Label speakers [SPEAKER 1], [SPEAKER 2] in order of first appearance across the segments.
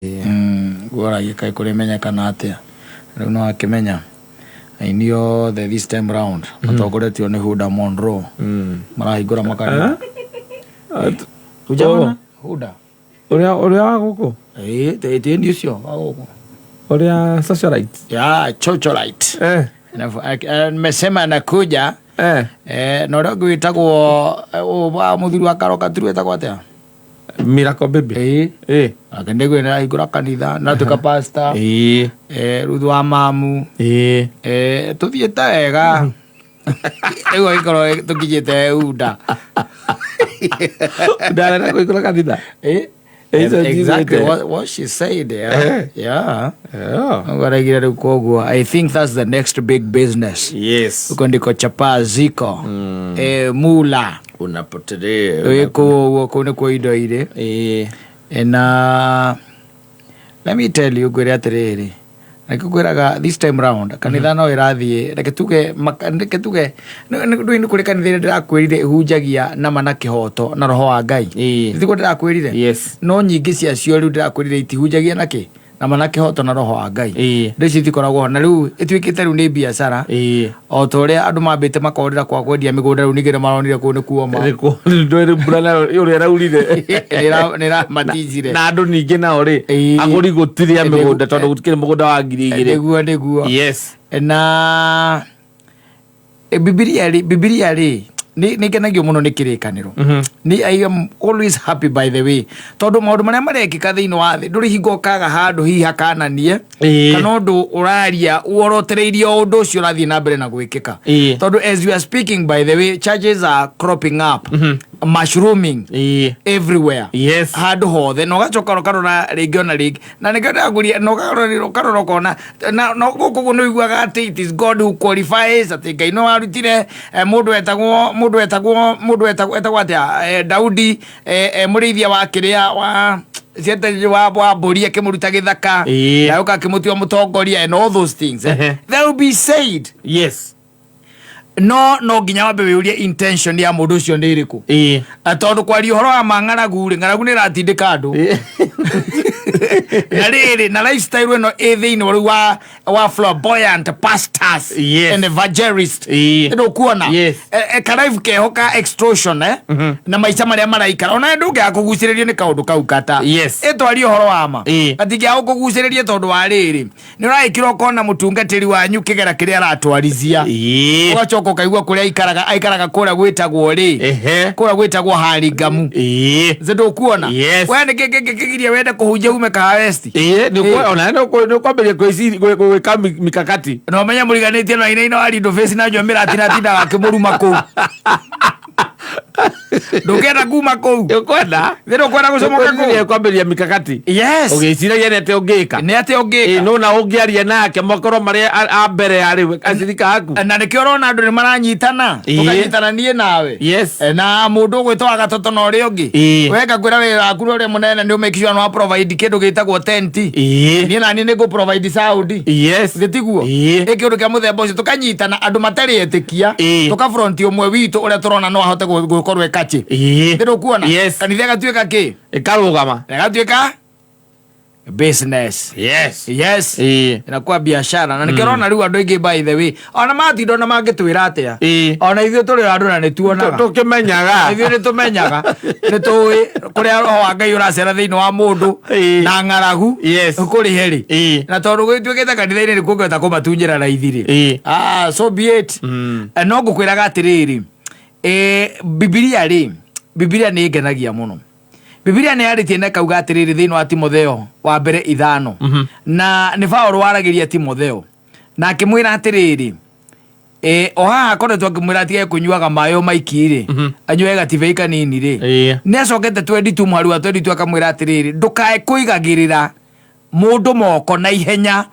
[SPEAKER 1] Gora yikai kuri menya kana atia riu no akimenya ainio this time round matogoretio ni Huda Monroe marahingura makana ujamana Huda
[SPEAKER 2] uria wa guku
[SPEAKER 1] te ndio sio wa guku
[SPEAKER 2] uria socialite
[SPEAKER 1] socialite mesema nakuja no ro gwitagwo wa muthuri wa karoka turu etagwo atia
[SPEAKER 2] Miracle Baby
[SPEAKER 1] akende gwena igura kanitha na tuka pastor ruthu wa mamu tuthiete wega ego ikoro tukijete Huda
[SPEAKER 2] ndara ko igura kanitha
[SPEAKER 1] exactly what she said there. I think that's the next big business.
[SPEAKER 2] Yes.
[SPEAKER 1] Ukondiko chapa ziko mula
[SPEAKER 2] unapotelea
[SPEAKER 1] kone kwa ido ile na let me tell you gwere atiriri nakukwiraga this time round kanitha no irathie reketuge ndu kuri kanitha ndirakwirire hunjagia na mana kihoto na roho wa Ngai ndiko ndirakwirire no nyingi cia cio riu ndirakwirire itihunjagia naki na mana kihoto na roho wa Ngai ndici tikoragwo na riu itwikite riu ni biashara o toria andu mambite makorira kwa kwendia migunda riu nigire maronire ku ni kuoma
[SPEAKER 2] ndore brana yuri raurire
[SPEAKER 1] nira matijire
[SPEAKER 2] na andu ningi nao ri aguri gutiria migunda tondu gutikire mugunda wa 2000
[SPEAKER 1] niguo
[SPEAKER 2] yes
[SPEAKER 1] na Biblia ri ni kenagio muno ni kirikaniro ni I am always happy by the way tondu maundu maria marekika thiini wa thi nduri hingo kaga handu hiha kananie kana undu uraria uorotereirie undu ucio rathie na mbere na gwikika tondu as we are speaking by the way churches are cropping up mushrooming everywhere handu hothe no gacoka rokarora ringi ona ringi na nikenda nguria no karora kona na no guku no iguaga ati it is God who qualifies ati Ngai no arutire mundu etagwo atia Daudi murithia wa kiria wa siete wa mburi akimuruta githaka na uka akimutua mutongoria and all those things that will be said no nginya wambe wiurie intention ya mundu ucio ni iriku tondu kwaria horo wa ng'aragu ni ratindika andu na riri na lifestyle eno thiini wa flamboyant pastors and evangelists ndo kuona kalive kehoka extortion na maica maria maraikara ona nduge akuguciririe ni kaundu kau kata etwari horo wa ma atingia ukuguciririe tondu wa riri ni uraikira ukona mutungatiri wanyu kigera kiria aratwarithia ugacoka ukaigua kuria aikaraga kuria gwitagwo ri kuria gwitagwo Haringamu ndo kuona we ni kigiria wende kuhunjia ume ka west
[SPEAKER 2] ni kwa ona no kwamberia gwika mikakati
[SPEAKER 1] no menya muriganitie na ina wa Lindo Face na Njomera atina akimuruma ku ndukenda kuma ku
[SPEAKER 2] ukwenda
[SPEAKER 1] thero kwenda gucomoka ku
[SPEAKER 2] kwamberia mikakati ugiciragia nete ungika no na ungiaria nake makoro maria a mbere ari acirika aku
[SPEAKER 1] na nikio rona andu ni maranyitana tukanyitana nie nawe na mundu gwitwa gatoto na uri ungi wega kwira wira akuru uri munene ni make sure no provide kindu gitagwo tent nie na ni go provide sound gitiguo ikiundu kia muthemba ucio tukanyitana andu matari etikia tukafront umwe witu uria turona no ahote gukorwo ekachi ndiro kuona kanitha gatuika ki
[SPEAKER 2] ikarugama
[SPEAKER 1] gatuika business inakuwa biashara na nikirona riu andu ingi by the way ona matindo na mangitwira atia ona ithuĩ turi andu na nituonaga
[SPEAKER 2] tukimenyaga
[SPEAKER 1] ithuĩ nitumenyaga nitui kuria roho wa Ngai uracera thiini wa mundu na ng'aragu kuri heri na tondu gwituikite kanitha-ini ni kungeta kumatunjira raithiri so be it no ngukwiraga atiriri Biblia ni ngenagia muno Biblia ni yaritie na kauga atiriri thiini wa Timotheo wa mbere 5 na ni Paulo waragiria Timotheo na akimwira atiriri o haha akoretwo akimwira atige kunyuaga mayo maikiri anyue gatibei kanini ri ni acokete 22 mwari wa 22 akamwira atiriri ndukae kuigagirira mundu moko na ihenya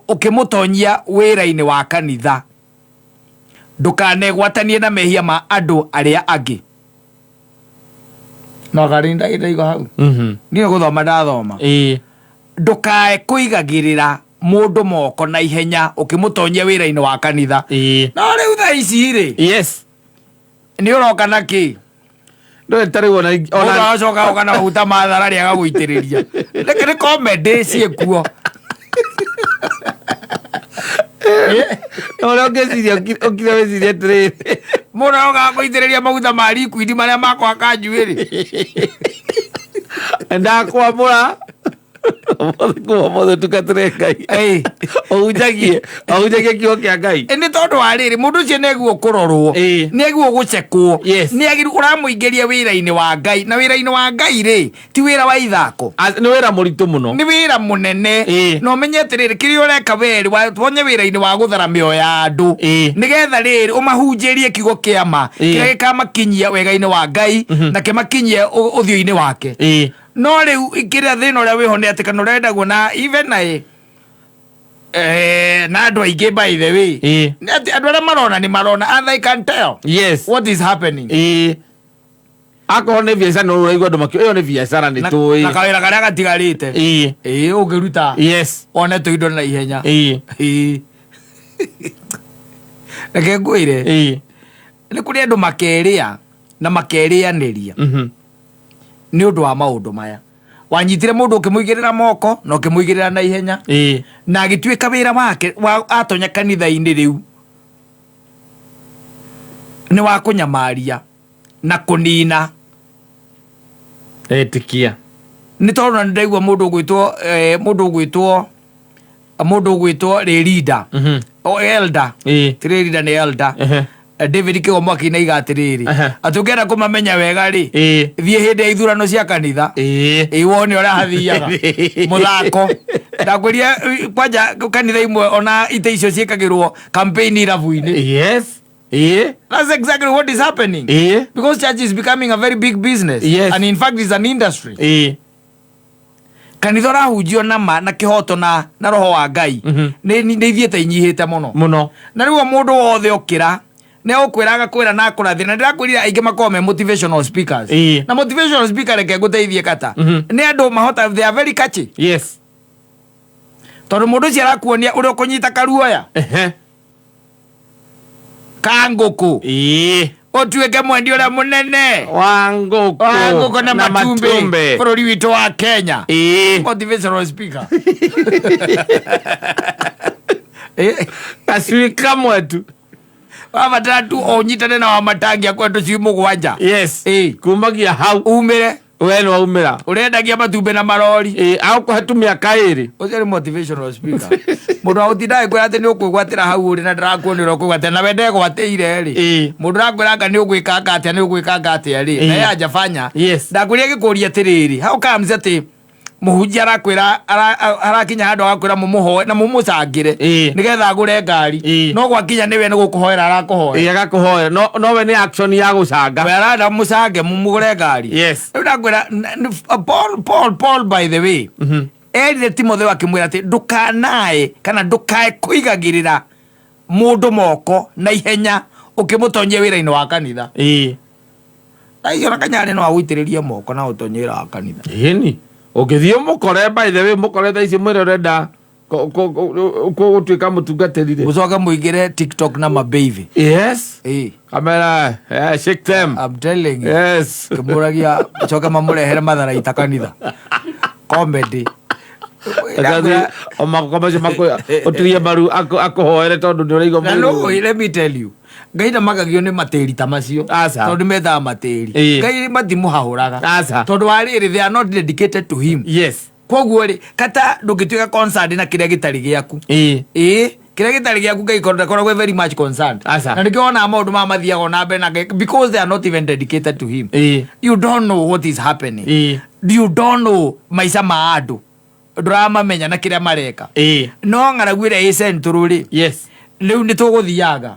[SPEAKER 1] ukimutonyia wira-ini wa kanitha ndukanegwatanie na mehia ma andu aria angi no garinda igo hau niyo guthoma ndathoma ndukae kuigagirira mundu moko na ihenya ukimutonyia wira-ini wa kanitha no riu tha ici ri ni uroka naki
[SPEAKER 2] ndo tari wona
[SPEAKER 1] ona acoka kana maguta matharari agaguitĩrĩria reke nĩ comedy ciĩkuo
[SPEAKER 2] ona ngeciria okire weciria atĩrĩrĩ
[SPEAKER 1] mũndũ oka gũitĩrĩria maguta ma liquid marĩa makwa kanjuĩrĩ
[SPEAKER 2] ndakwamũra mothe tukatere Ngai ohunjagie kiugo kĩa Ngai
[SPEAKER 1] nĩ tondũ wa rĩrĩ mũndũ ũcio nĩeguo kũrorwo nĩeguo gũcekwo nĩagĩrĩirwo ũramũingĩria wĩra-inĩ wa Ngai na wĩra-inĩ wa Ngai rĩ ti wĩra wa ithako
[SPEAKER 2] nĩ wĩra mũritũ mũno
[SPEAKER 1] nĩ wĩra mũnene na ũmenye atĩrĩrĩ kĩrĩa ũreka werĩ wonye wĩra-inĩ wa gũthara mĩoyo ya andũ nĩgetha rĩrĩ ũmahunjĩrie kiugo kĩa ma kĩrĩa gĩkamakinyia wega-inĩ wa Ngai na kĩmakinyie ũthiũ-inĩ wake no rĩu kĩrĩa thĩna ũrĩa wĩho nĩ atĩ kana ũrenda kuona even na andũ aingĩ by the way nĩ atĩ andũ arĩa marona nĩ marona and they can tell what is happening
[SPEAKER 2] akorwo nĩ biacara no ũraigua andũ makĩo ĩyo nĩ biacara nĩ tũĩ
[SPEAKER 1] na kawĩra karĩa gatigarĩte ũngĩruta one tũindo na ihenya reke ngwĩre nĩ kũrĩ andũ makerĩa na makerĩanĩria nĩ ũndũ wa maũndũ maya wanyitire mũndũ ũkĩmũigĩrĩra moko na ũkĩmũigĩrĩra na ihenya na agĩtuĩka wĩra wake atonya kanitha-inĩ rĩu nĩ wa kũnyamaria na kũnina
[SPEAKER 2] etĩkia
[SPEAKER 1] nĩ tondũ na nĩndaigua mũndũ ũgwĩtwo rĩ leader elder ti leader nĩ elder David Kĩgoma akĩina atĩrĩrĩ atĩ ũngĩenda kũmamenya wega rĩ thiĩ hĩndĩ ya ithurano cia kanitha wone ũrĩa hathiaga mũthako ndakwĩria kwanja kanitha imwe ona ite icio ciĩkagĩrwo campaign irabu-inĩ that's exactly what is happening because church is becoming a very big business and in fact it's an industry kanitha ũrahunjio nama na kĩhoto na roho wa Ngai nĩ ithiĩte inyihĩte mũno na rĩu mũndũ wothe ũkĩra nĩ ũkwĩraga kwĩra na kũrathia na ndĩrakwĩrira aingĩ makorwo me motivational speakers na motivational speaker reke ngũteithie kata nĩ andũ mahota they are very catchy tondũ mũndũ ũcio arakuonia ũrĩa ũkũnyita karuoya ka ngũkũ ũtuĩke mwendi ũrĩa mũnene wa ngũkũ na matumbĩ bũrũri witũ wa Kenya motivational speaker
[SPEAKER 2] gacui kamwe tu
[SPEAKER 1] wabatara tu onyitane na wamatangia kwa tũcui mũgwanja
[SPEAKER 2] kumagia hau
[SPEAKER 1] umĩre
[SPEAKER 2] we nĩ waumĩra
[SPEAKER 1] ũrendagia matumbĩ na marori
[SPEAKER 2] agũkũhe tu mĩaka ĩrĩ
[SPEAKER 1] ũcio nĩ motivational speaker mũndũ agũtinda agĩkwĩra atĩ nĩ ũkwĩgwatĩra hau ũrĩ na ndĩrakuonĩra ũkwĩgwatĩra na we ndegwatĩire rĩ mũndũ ũrakwĩra anga nĩ ũgwĩkanga atĩa nĩ ũgwĩkanga atĩa rĩ na ye ajafanya ndakwĩria gĩkũria atĩrĩrĩ how comes atĩ mũhunjia arakwĩra arakinya handũ agakwĩra mũmũhoe na mũmũcangĩre nĩgetha agũre ngari no gwakinya nĩwe nĩ gũkũhoera arakũhoera
[SPEAKER 2] agakũhoera no we nĩ action ya gũcanga
[SPEAKER 1] we arenda mũcange mũgũre ngari rĩu ndakwĩra Paul by the way erire Timotheo akĩmwĩra atĩ ndũkanae kana ndũkae kũigagĩrĩra mũndũ moko na ihenya ũkĩmũtonyia wĩra-inĩ wa kanitha aicio na kanyarĩ no agũitĩrĩrie moko na ũtonyia wĩra wa kanitha
[SPEAKER 2] ũngĩthiĩ mũkore by the way mũkore thaa ici mwĩre ũrenda gũtuĩka mũtungatĩri rĩ
[SPEAKER 1] mũcoke mũingĩre TikTok na mababy
[SPEAKER 2] kamera shake them
[SPEAKER 1] I'm telling you kĩmũragia coke mamũrehere matharaita kanitha comedy
[SPEAKER 2] omakomacio ũturie maru akũhoere tondũ nĩ ũraigua
[SPEAKER 1] mũndũ let me tell you Ngai ndamagagio nĩ matĩri ta macio tondũ methaga matĩri Ngai matimũhahũraga tondũ wa rĩrĩ they are not dedicated to him koguo rĩ kata ndũngĩtuĩka concerned na kĩrĩa gĩtarĩ gĩaku kĩrĩa gĩtarĩ gĩaku Ngai ndakoragwo very much concerned na nĩkĩo wonaga maũndũ maya mathiaga na mbere na because they are not even dedicated to him you don't know what is happening you don't know maica ma andũ ndũramamenya na kĩrĩa mareka no ng'aragu ĩrĩa ĩ central rĩ rĩu nĩ tũgũthiaga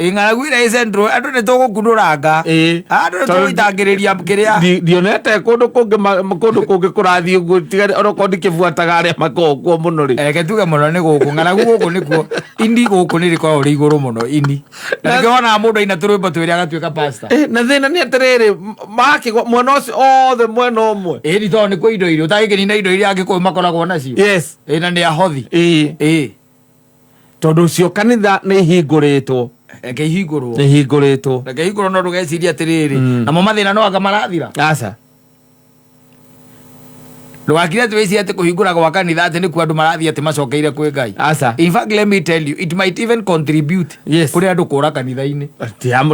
[SPEAKER 1] ng'aragu ĩrĩa ĩ central andũ nĩ tũgũkunũranga andũ nĩ tũgũitangĩrĩria kĩrĩa
[SPEAKER 2] ndionete kũndũ kũngĩ kũrathiĩ ũguo tigari onokorwo ndikĩbuataga arĩa makoragwo kuo mũno rĩ
[SPEAKER 1] reke tuge mũno nĩ gũkũ ng'aragu gũkũ nĩkuo ini gũkũ nĩ rĩkoragwo rĩ igũrũ mũno ini na nĩkĩo wonaga mũndũ aina tũrwĩmbo twĩrĩ agatuĩka pastor
[SPEAKER 2] na thĩna nĩ atĩrĩrĩ makĩgwa mwena ũcio othe mwena ũmwe
[SPEAKER 1] nĩ tondũ nĩ kwĩ indo irio ũtangĩkĩnina indo iria Agĩkũyũ makoragwo nacio na nĩ ahothi
[SPEAKER 2] tondũ ũcio kanitha nĩ ihingũrĩtwo
[SPEAKER 1] reke ihingũrwo
[SPEAKER 2] nĩ hingũrĩtwo
[SPEAKER 1] reke ihingũrwo no ndũgeciria atĩrĩrĩ namo mathĩna no anga marathira
[SPEAKER 2] aca
[SPEAKER 1] ndũgakire atĩ wĩcirie atĩ kũhingũra gwa kanitha atĩ nĩkuo andũ marathiĩ atĩ macokeire kwĩ Ngai
[SPEAKER 2] aca
[SPEAKER 1] in fact let me tell you it might even contribute kũrĩ andũ kũũra kanitha-inĩ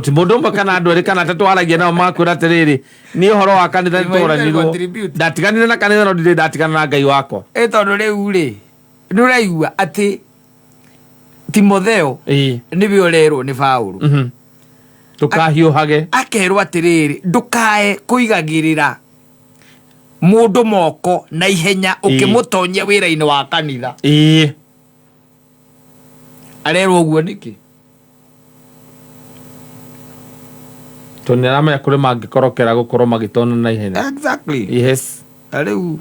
[SPEAKER 2] ti mũndũ ũmwe kana andũ erĩ kana atatũ waragia nao makwĩra atĩrĩrĩ nĩ ũhoro wa kanitha nĩtũranirwo ndatiganire na kanitha no ndirĩ ndatigana na Ngai wakwa
[SPEAKER 1] tondũ rĩu-rĩ nĩũraigua atĩ Timotheo nĩwe ũrerwo nĩ Paũlũ
[SPEAKER 2] ndũkahiũhage
[SPEAKER 1] akerwo atĩrĩrĩ ndũkae kũigagĩrĩra mũndũ moko na ihenya ũkĩmũtonyia wĩra-inĩ wa kanitha arerwo ũguo nĩkĩ
[SPEAKER 2] tondũ nĩaramenya kũrĩ mangĩkorokera gũkorwo magĩtona na ihenya
[SPEAKER 1] exactly
[SPEAKER 2] yes
[SPEAKER 1] rĩu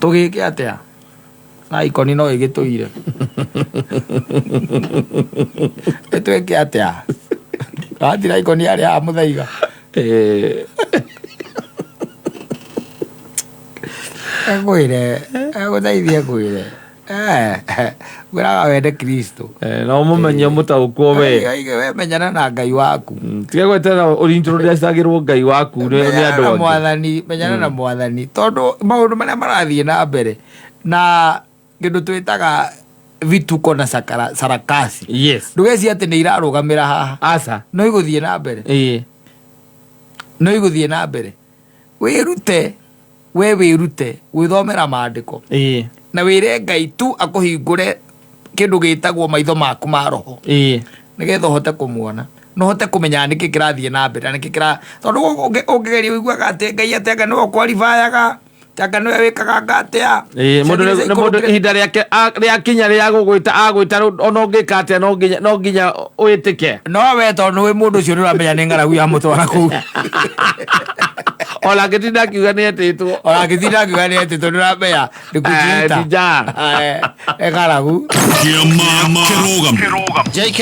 [SPEAKER 1] tũgĩke atĩa na ikoni no ĩgĩtũire twĩke atĩa atira ikoni arĩa amũthaiga egũthaithie kwĩre gwĩraga wende Kristo
[SPEAKER 2] no mũmenye mũtaũkwo
[SPEAKER 1] we menyana na Ngai waku
[SPEAKER 2] tiga gwetera ũrintroducagĩrwo Ngai waku nĩ andũ angĩ
[SPEAKER 1] mwathani menyana na mwathani tondũ maũndũ marĩa marathiĩ na mbere na kĩndũ twĩtaga vituko na sarakasi ndũgecirie atĩ nĩ irarũgamĩra haha aca no igũthiĩ na mbere no igũthiĩ na mbere wĩrute we wĩrute gwĩthomera maandĩko na wĩre Ngai tu akũhingũre kĩndũ gĩtagwo maitho maku ma roho nĩgetha ũhote kũmuona no hote kũmenya nĩkĩ kĩrathiĩ na mbere nĩkĩ kĩra tondũ ũngĩgeria ũiguaga atĩ Ngai atĩ nĩwe ũkwaribayaga taka nĩwe wĩkaga ngatia
[SPEAKER 2] mũndũ ihinda rĩakinya rĩa gũgwĩta agwĩta ona ũngĩka atĩa no nginya wĩtĩke
[SPEAKER 1] no we tondũ wĩ mũndũ ũcio nĩũramenya nĩ ng'aragu ya mũtwara kũu ona ngĩtinda akiuga nĩ etĩtwo ona ngĩtinda akiuga nĩ etĩtwo nĩũramenya nĩkũnyita ng'aragu JK